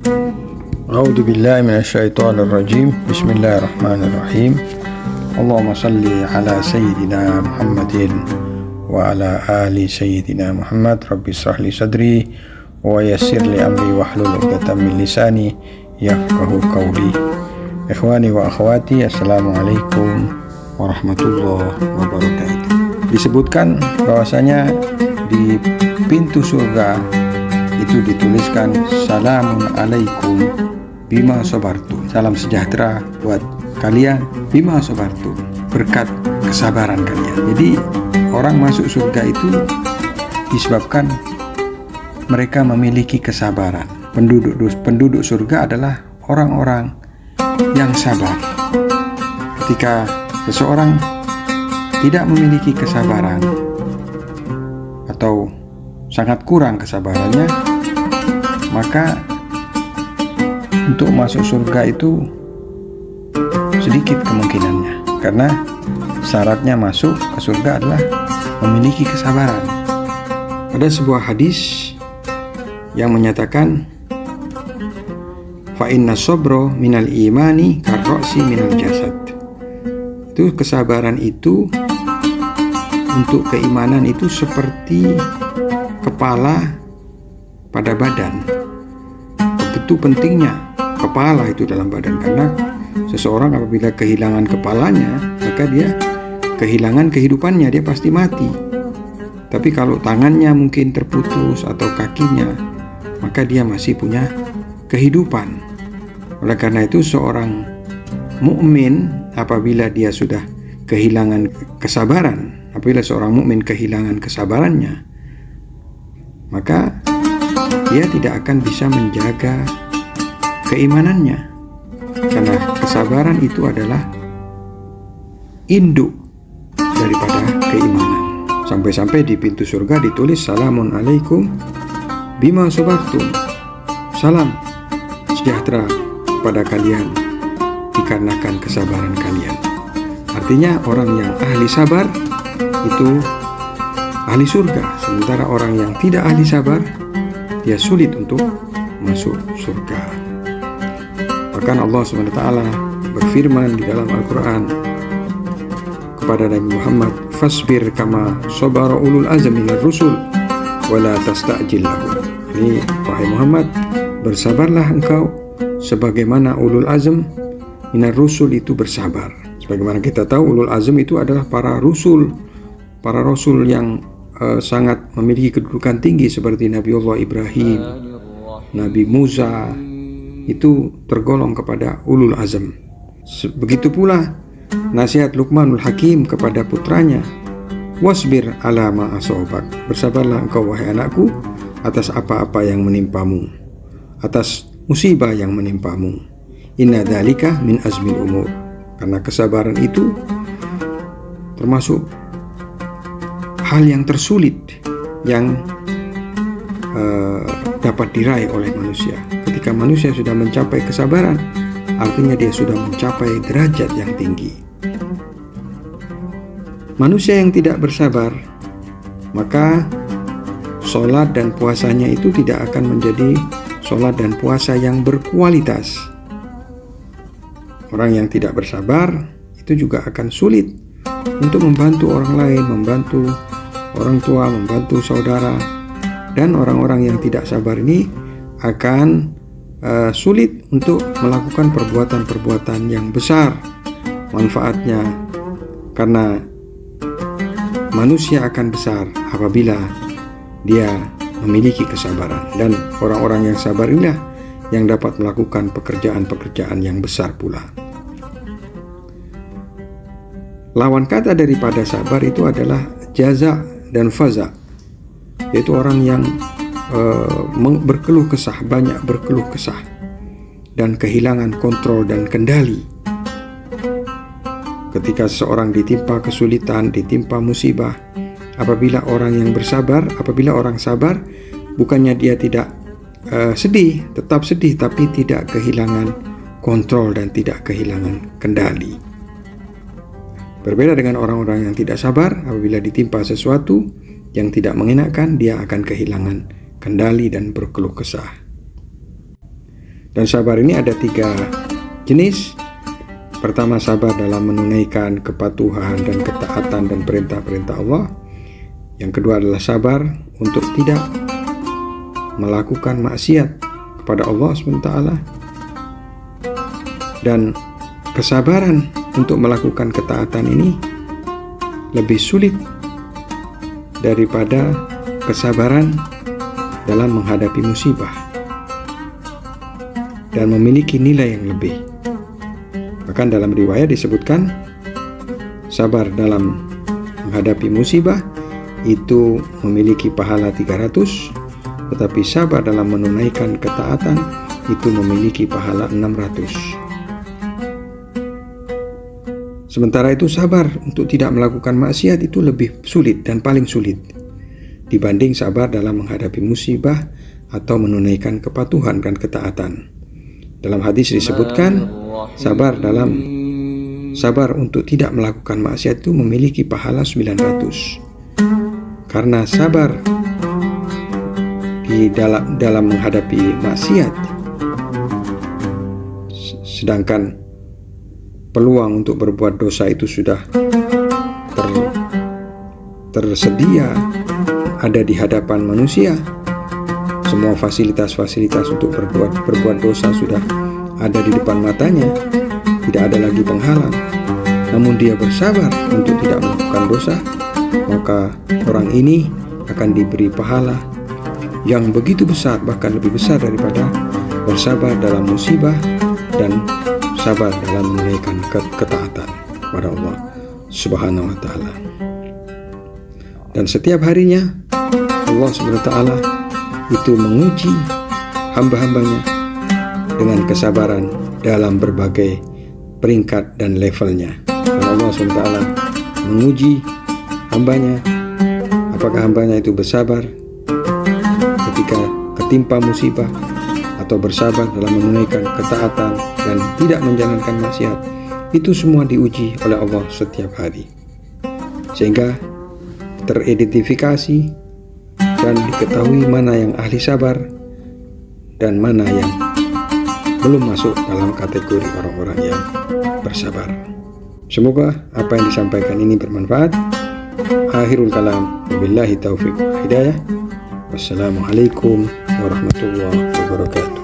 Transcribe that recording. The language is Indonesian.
A'udzu billahi minasyaitonir rajim. Bismillahirrahmanirrahim. Allahumma shalli ala sayyidina Muhammadin wa ala ali sayyidina Muhammad. Rabbi shrah li sadri wa yassir li amri wahlul 'uqdatam min lisani yafqahu qawli. Ikhwani wa akhwati, assalamualaikum warahmatullahi wabarakatuh. Disebutkan bahwasanya di pintu surga itu dituliskan salamun alaikum bima sabartu. Salam sejahtera buat kalian bima sabartu, berkat kesabaran kalian. Jadi orang masuk surga itu disebabkan mereka memiliki kesabaran. Penduduk surga adalah orang-orang yang sabar. Ketika seseorang tidak memiliki kesabaran atau sangat kurang kesabarannya, maka untuk masuk surga itu sedikit kemungkinannya, karena syaratnya masuk ke surga adalah memiliki kesabaran. Ada sebuah hadis yang menyatakan fa inna sabra minal imani karrosi minal jasad. Itu kesabaran itu untuk keimanan itu seperti kepala pada badan. Begitu pentingnya kepala itu dalam badan, karena seseorang apabila kehilangan kepalanya, maka dia kehilangan kehidupannya, dia pasti mati. Tapi kalau tangannya mungkin terputus atau kakinya, maka dia masih punya kehidupan. Oleh karena itu seorang mukmin apabila dia sudah kehilangan kesabaran, apabila seorang mukmin kehilangan kesabarannya, maka dia tidak akan bisa menjaga keimanannya, karena kesabaran itu adalah induk daripada keimanan. Sampai-sampai di pintu surga ditulis salamun alaikum bima sabartum, salam sejahtera pada kalian dikarenakan kesabaran kalian. Artinya orang yang ahli sabar itu ahli surga, sementara orang yang tidak ahli sabar dia sulit untuk masuk surga. Bahkan Allah SWT berfirman di dalam Al-Quran kepada Nabi Muhammad, fasbir kama sabara ulul azmi minar rusul wala tasta'jil lahum. Ini wahai Muhammad, bersabarlah engkau sebagaimana ulul azm minar rusul itu bersabar. Sebagaimana kita tahu ulul azm itu adalah para rasul yang sangat memiliki kedudukan tinggi seperti Nabiullah Ibrahim, Nabi Musa, itu tergolong kepada ulul azm. Begitu pula nasihat Luqmanul Hakim kepada putranya, wasbir ala ma asobak, bersabarlah engkau wahai anakku atas apa-apa yang menimpamu, atas musibah yang menimpamu. Inna dzalika min azmil umur, karena kesabaran itu termasuk hal yang tersulit yang dapat diraih oleh manusia. Ketika manusia sudah mencapai kesabaran, artinya dia sudah mencapai derajat yang tinggi. Manusia yang tidak bersabar, maka sholat dan puasanya itu tidak akan menjadi sholat dan puasa yang berkualitas. Orang yang tidak bersabar itu juga akan sulit untuk membantu orang lain, membantu orang tua, membantu saudara. Dan orang-orang yang tidak sabar ini akan sulit untuk melakukan perbuatan-perbuatan yang besar manfaatnya, karena manusia akan besar apabila dia memiliki kesabaran. Dan orang-orang yang sabar inilah yang dapat melakukan pekerjaan-pekerjaan yang besar pula. Lawan kata daripada sabar itu adalah jaza dan faza, yaitu orang yang berkeluh kesah, banyak berkeluh kesah dan kehilangan kontrol dan kendali. Ketika seseorang ditimpa kesulitan, ditimpa musibah, apabila orang sabar, bukannya dia tidak sedih, tetap sedih, tapi tidak kehilangan kontrol dan tidak kehilangan kendali. Berbeda dengan orang-orang yang tidak sabar, apabila ditimpa sesuatu yang tidak mengenakan, dia akan kehilangan kendali dan berkeluh kesah. Dan sabar ini ada 3 jenis. Pertama, sabar dalam menunaikan kepatuhan dan ketaatan dan perintah-perintah Allah. Yang kedua adalah sabar untuk tidak melakukan maksiat kepada Allah SWT. Dan kesabaran untuk melakukan ketaatan ini lebih sulit daripada kesabaran dalam menghadapi musibah dan memiliki nilai yang lebih. Bahkan dalam riwayat disebutkan sabar dalam menghadapi musibah itu memiliki pahala 300, tetapi sabar dalam menunaikan ketaatan itu memiliki pahala 600. Sementara itu sabar untuk tidak melakukan maksiat itu lebih sulit dan paling sulit dibanding sabar dalam menghadapi musibah atau menunaikan kepatuhan dan ketaatan. Dalam hadis disebutkan sabar untuk tidak melakukan maksiat itu memiliki pahala 900. Karena sabar di dalam menghadapi maksiat, sedangkan peluang untuk berbuat dosa itu sudah tersedia ada di hadapan manusia. Semua fasilitas-fasilitas untuk berbuat dosa sudah ada di depan matanya, tidak ada lagi penghalang. Namun dia bersabar untuk tidak melakukan dosa, maka orang ini akan diberi pahala yang begitu besar, bahkan lebih besar daripada bersabar dalam musibah dan sabar dalam menunaikan ketaatan kepada Allah Subhanahu wa ta'ala. Dan setiap harinya Allah Subhanahu wa ta'ala itu menguji hamba-hambanya dengan kesabaran dalam berbagai peringkat dan levelnya. Dan Allah Subhanahu wa ta'ala menguji hambanya, apakah hambanya itu bersabar ketika ketimpa musibah atau bersabar dalam menunaikan ketaatan dan tidak menjalankan maksiat. Itu semua diuji oleh Allah setiap hari, sehingga teridentifikasi dan diketahui mana yang ahli sabar dan mana yang belum masuk dalam kategori orang-orang yang bersabar. Semoga apa yang disampaikan ini bermanfaat. Akhirul kalam, wabillahi taufiq wal hidayah. Wassalamualaikum warahmatullahi wabarakatuh.